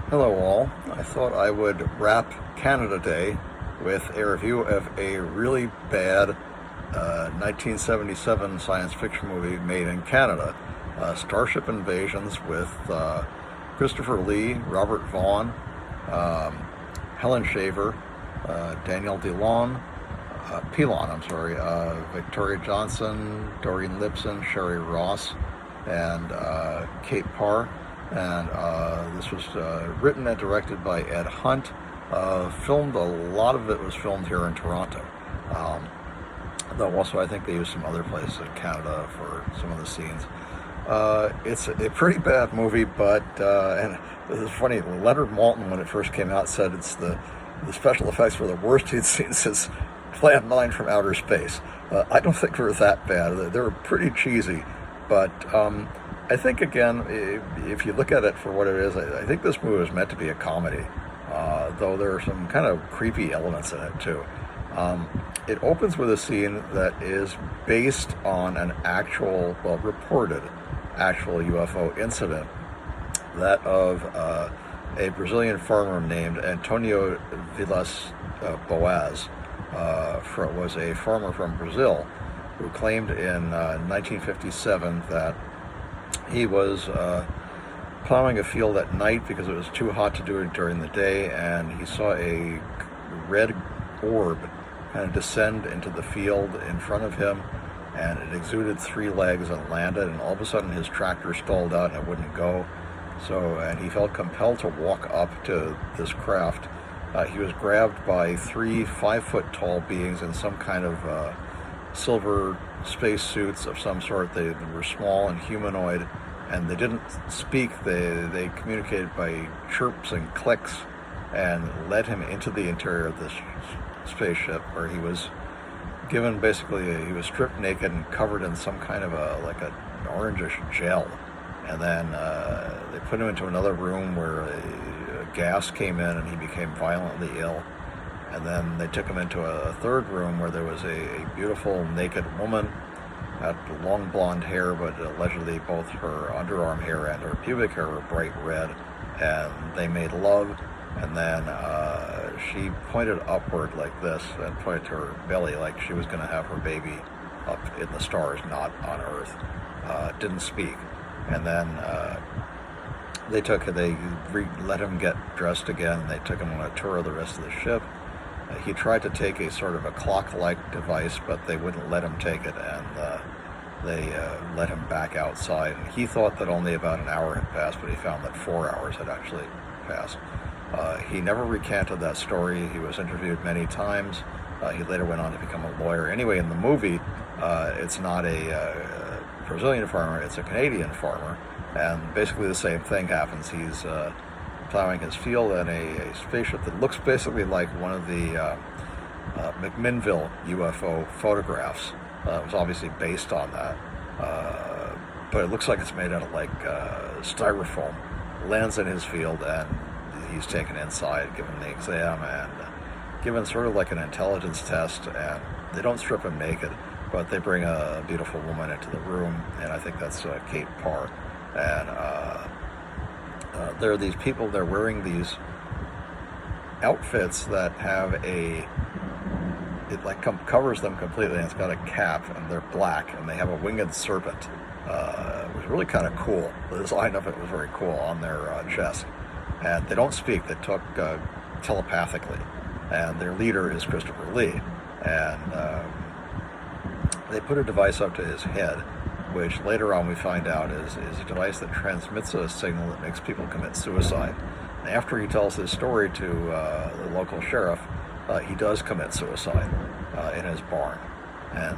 Hello all. I thought I would wrap Canada Day with a review of a really bad 1977 science fiction movie made in Canada, Starship Invasions, with Christopher Lee, Robert Vaughn, um, Helen Shaver, Daniel DeLon, Pilon, Victoria Johnson, Doreen Lipson, Sherri Ross, and Kate Parr. And this was written and directed by Ed Hunt. Filmed, a lot of it was filmed here in Toronto. Though also I think they used some other places in Canada for some of the scenes. It's a pretty bad movie, but and it's funny. Leonard Maltin, when it first came out, said it's the special effects were the worst he'd seen since Plan 9 from Outer Space. I don't think they were that bad. They were pretty cheesy, but I think, again, if you look at it for what it is, I think this movie was meant to be a comedy, though there are some kind of creepy elements in it too. It opens with a scene that is based on an actual, well, reported actual UFO incident, that of a Brazilian farmer named Antonio Vilas Boas. Was a farmer from Brazil who claimed in 1957 that he was plowing a field at night because it was too hot to do it during the day, and he saw a red orb kind of descend into the field in front of him, and it exuded three legs and landed, and all of a sudden his tractor stalled out and it wouldn't go. And he felt compelled to walk up to this craft. He was grabbed by three 5-foot-tall beings in some kind of silver space suits of some sort. They were small and humanoid, and they didn't speak. They communicated by chirps and clicks, and led him into the interior of this spaceship, where he was given he was stripped naked and covered in some kind of an orangish gel. And then they put him into another room where a gas came in and he became violently ill. And then they took him into a third room where there was a beautiful naked woman, had long blonde hair, but allegedly both her underarm hair and her pubic hair were bright red. And they made love, and then she pointed upward like this and pointed to her belly like she was going to have her baby up in the stars, not on Earth. Didn't speak. And then they let him get dressed again, and they took him on a tour of the rest of the ship. He tried to take a sort of a clock-like device, but they wouldn't let him take it, and they let him back outside. And he thought that only about an hour had passed, but he found that 4 hours had actually passed. He never recanted that story. He was interviewed many times. He later went on to become a lawyer. Anyway, in the movie, it's not a Brazilian farmer, it's a Canadian farmer, and basically the same thing happens. He's plowing his field, and a spaceship that looks basically like one of the McMinnville UFO photographs. It was obviously based on that, but it looks like it's made out of styrofoam. Lands in his field, and he's taken inside, given the exam, and given sort of like an intelligence test. And they don't strip him naked, but they bring a beautiful woman into the room, and I think that's Kate Parr. And there are these people, they're wearing these outfits that have covers them completely, and it's got a cap, and they're black, and they have a winged serpent. It was really kind of cool. The design of it was very cool on their chest. And they don't speak, they talk telepathically. And their leader is Christopher Lee. And they put a device up to his head, which later on we find out is a device that transmits a signal that makes people commit suicide. And after he tells his story to the local sheriff, he does commit suicide in his barn. And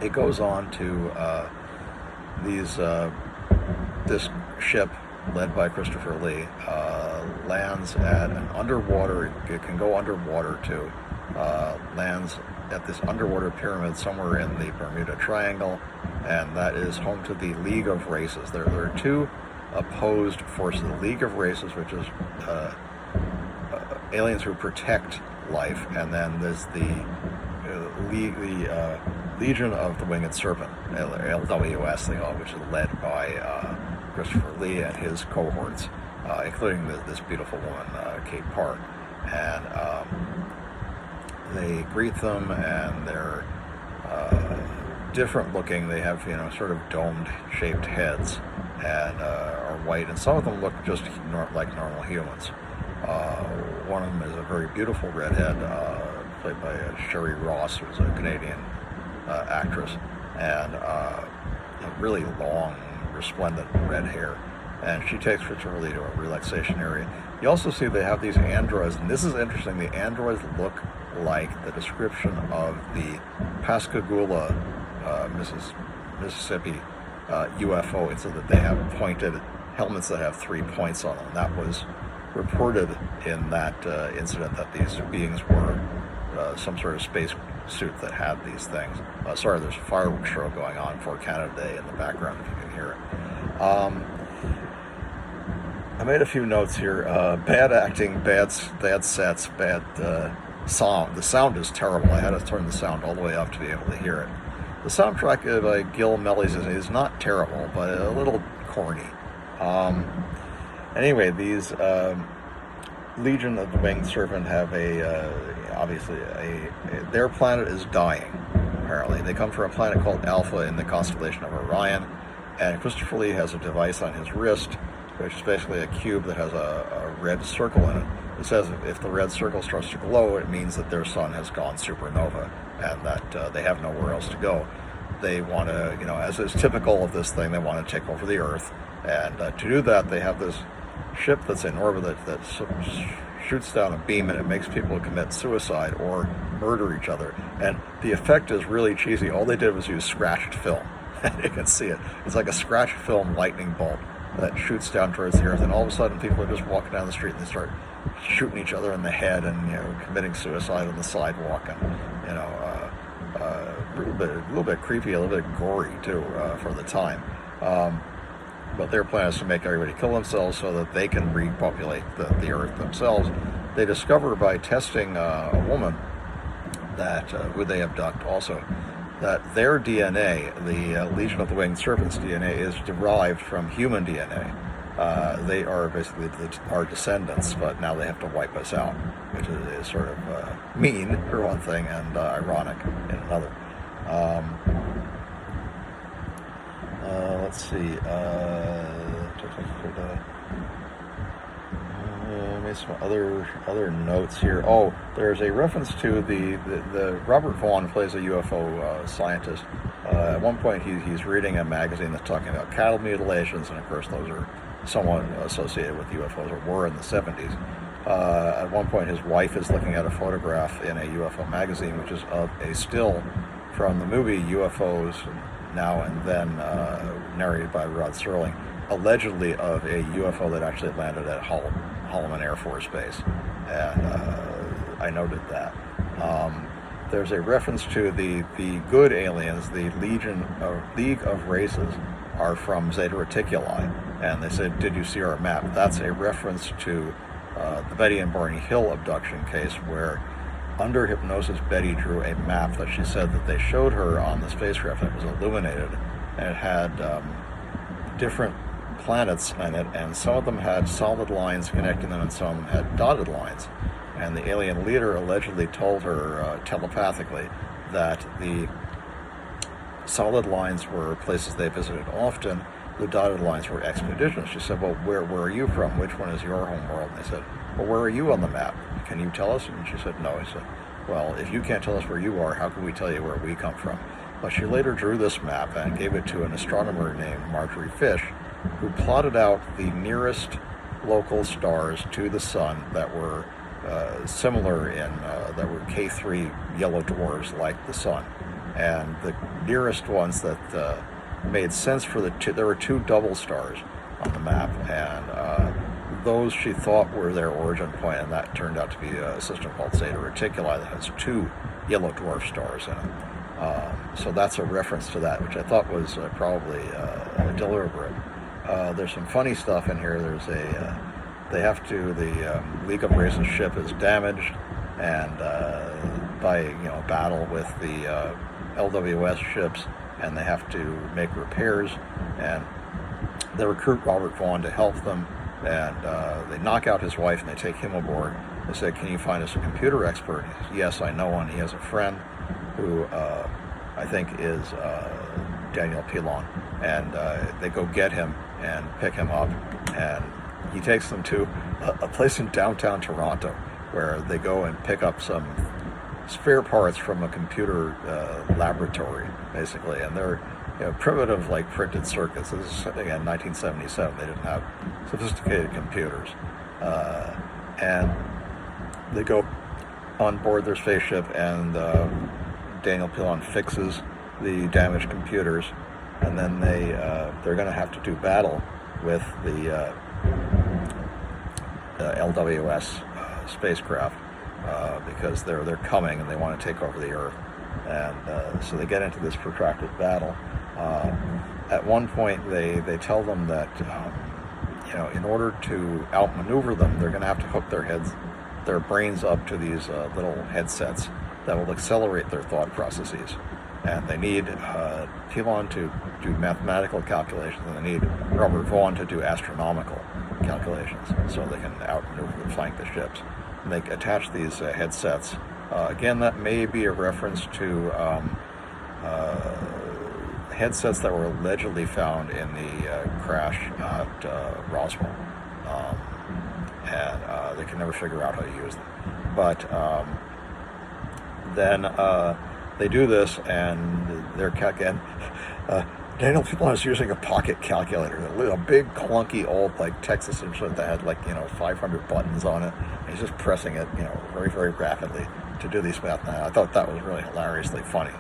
it goes on to this ship led by Christopher Lee lands at an underwater, it can go underwater too, lands at this underwater pyramid somewhere in the Bermuda Triangle, and that is home to the League of Races. There are two opposed forces. The League of Races, which is aliens who protect life, and then there's the Legion of the Winged Serpent, LWS, which is led by Christopher Lee and his cohorts. including this beautiful woman, Kate Parr. And they greet them, and they're different looking. They have, sort of domed shaped heads, and are white, and some of them look just like normal humans. One of them is a very beautiful redhead, played by Sherri Ross, who's a Canadian actress, and really long, resplendent red hair. And she takes Retuculi to a relaxation area. You also see they have these androids, and this is interesting. The androids look like the description of the Pascagoula, Mississippi UFO, so that they have pointed helmets that have 3 points on them. That was reported in that incident, that these beings were some sort of space suit that had these things. Sorry, there's a fireworks show going on for Canada Day in the background, if you can hear it. I made a few notes here. Bad acting, bad sets, bad sound. The sound is terrible. I had to turn the sound all the way up to be able to hear it. The soundtrack by Gil Mellies is not terrible, but a little corny. Anyway, these Legion of the Winged Serpent have obviously their planet is dying, apparently. They come from a planet called Alpha in the constellation of Orion, and Christopher Lee has a device on his wrist, which is basically a cube that has a red circle in it. It says if the red circle starts to glow, it means that their sun has gone supernova, and that they have nowhere else to go. They want to, as is typical of this thing, they want to take over the Earth. And to do that, they have this ship that's in orbit that shoots down a beam, and it makes people commit suicide or murder each other. And the effect is really cheesy. All they did was use scratched film. You can see it. It's like a scratched film lightning bolt that shoots down towards the Earth, and all of a sudden people are just walking down the street and they start shooting each other in the head and committing suicide on the sidewalk, and a little bit creepy, a little bit gory too for the time. But their plan is to make everybody kill themselves so that they can repopulate the Earth themselves. They discover by testing a woman that who they abduct also, that their DNA, the Legion of the Winged Serpent's DNA, is derived from human DNA. They are basically our descendants, but now they have to wipe us out, which is sort of mean for one thing, and ironic in another. Let's see. Made some other notes here. Oh, there's a reference to the Robert Vaughn plays a UFO scientist. At one point, he's reading a magazine that's talking about cattle mutilations, and of course, those are somewhat associated with UFOs, or were in the 70s. At one point, his wife is looking at a photograph in a UFO magazine, which is of a still from the movie UFOs Now and Then, narrated by Rod Serling, allegedly of a UFO that actually landed at Holloman Air Force Base, and I noted that. There's a reference to the good aliens, the League of Races, are from Zeta Retuculi, and they said, "Did you see our map?" That's a reference to the Betty and Barney Hill abduction case, where under hypnosis Betty drew a map that she said that they showed her on the spacecraft that was illuminated, and it had different planets in it, and some of them had solid lines connecting them and some of them had dotted lines. And the alien leader allegedly told her telepathically that the solid lines were places they visited often, the dotted lines were expeditions. She said, "Well, where are you from? Which one is your home world?" And they said, "Well, where are you on the map? Can you tell us?" And she said, "No." He said, "Well, if you can't tell us where you are, how can we tell you where we come from?" But she later drew this map and gave it to an astronomer named Marjorie Fish, who plotted out the nearest local stars to the sun that were similar that were K3 yellow dwarfs like the sun. And the nearest ones that made sense for there were two double stars on the map, and those she thought were their origin point, and that turned out to be a system called Zeta Retuculi that has two yellow dwarf stars in it. So that's a reference to that, which I thought was probably deliberate. There's some funny stuff in here. There's the League of Races ship is damaged, and by battle with the LWS ships, and they have to make repairs, and they recruit Robert Vaughn to help them, and they knock out his wife and they take him aboard. They say, "Can you find us a computer expert?" He says, "Yes, I know one." He has a friend who I think is Daniel Pilon, and they go get him and pick him up, and he takes them to a place in downtown Toronto where they go and pick up some spare parts from a computer laboratory, basically, and they're primitive, like printed circuits. This is, again, 1977. They didn't have sophisticated computers, and they go on board their spaceship, and Daniel Pilon fixes the damaged computers, and then they're going to have to do battle with the LWS spacecraft because they're coming and they want to take over the Earth, and so they get into this protracted battle. At one point, they tell them that in order to outmaneuver them, they're going to have to hook their brains up to these little headsets that will accelerate their thought processes. And they need Pilon to do mathematical calculations, and they need Robert Vaughn to do astronomical calculations so they can outmaneuver and flank the ships. And they attach these headsets. Again, that may be a reference to headsets that were allegedly found in the crash at Roswell. And they can never figure out how to use them. But then they do this, and they're again. Daniel Pilon is using a pocket calculator, a big clunky old like Texas instrument that had 500 buttons on it. And he's just pressing it, very, very rapidly to do these math. Now, I thought that was really hilariously funny.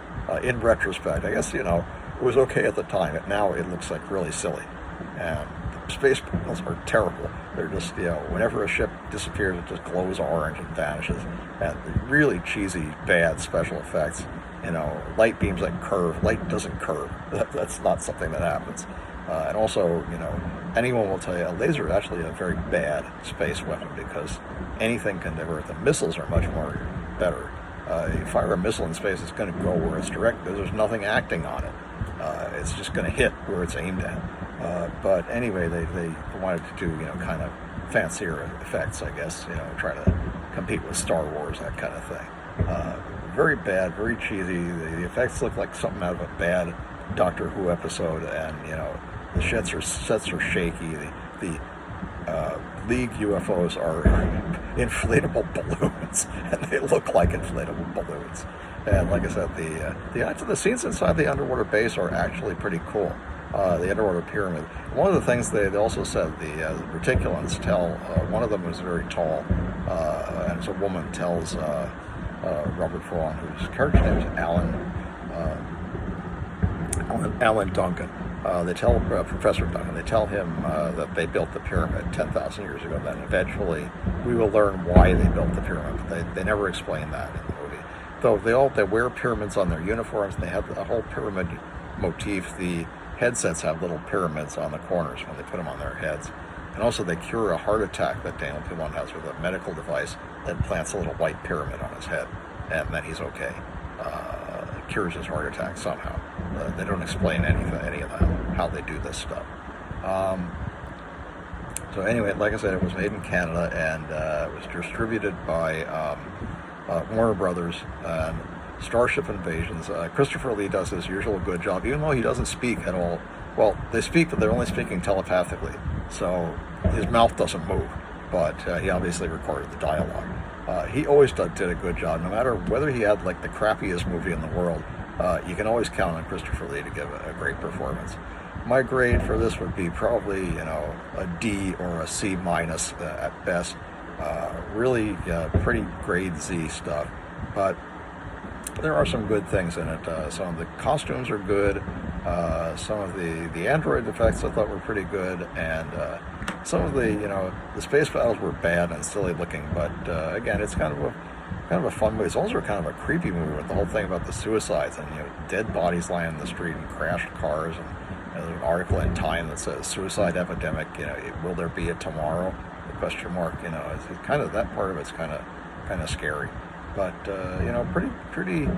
In retrospect, I guess it was okay at the time. Now it looks like really silly, and the space battles are terrible. They're just whenever a ship disappears, it just glows orange and vanishes, and really cheesy, bad special effects. Light beams that curve. Light doesn't curve. That's not something that happens. And also, anyone will tell you a laser is actually a very bad space weapon because anything can divert them. Missiles are much more better. You fire a missile in space, it's going to go where it's directed because there's nothing acting on it. It's just going to hit where it's aimed at. But anyway, they wanted to do, kind of fancier effects, I guess, try to compete with Star Wars, that kind of thing. Very bad, very cheesy. The effects look like something out of a bad Doctor Who episode, and the sets are shaky. The League UFOs are inflatable balloons, and they look like inflatable balloons. And like I said, the scenes inside the underwater base are actually pretty cool. The underwater pyramid. One of the things they also said, the reticulans tell, one of them was very tall, and it's a woman, tells Robert Vaughn, whose character name is Alan Duncan. They tell Professor Duncan, they tell him that they built the pyramid 10,000 years ago. Then eventually we will learn why they built the pyramid. They never explain that in the movie. Though they wear pyramids on their uniforms, and they have a whole pyramid motif. The headsets have little pyramids on the corners when they put them on their heads. And also they cure a heart attack that Daniel Pilon has with a medical device that plants a little white pyramid on his head, and then he's okay. Cures his heart attack somehow. They don't explain any of that, how they do this stuff. So anyway, like I said, it was made in Canada, and it was distributed by Warner Brothers and Starship Invasions. Christopher Lee does his usual good job, even though he doesn't speak at all. Well, they speak, but they're only speaking telepathically, so his mouth doesn't move, but he obviously recorded the dialogue. He always did a good job, no matter whether he had like the crappiest movie in the world. You can always count on Christopher Lee to give a great performance. My grade for this would be probably a D or a C minus at best. Really pretty grade Z stuff, but there are some good things in it. Some of the costumes are good. Some of the android effects I thought were pretty good, and some of the space battles were bad and silly looking. But again, it's kind of a fun movie. It's also kind of a creepy movie with the whole thing about the suicides and dead bodies lying in the street and crashed cars. And there's an article in Time that says suicide epidemic. Will there be a tomorrow? The question mark. It's kind of that part of it's kind of scary. But pretty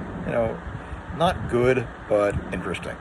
not good, but interesting.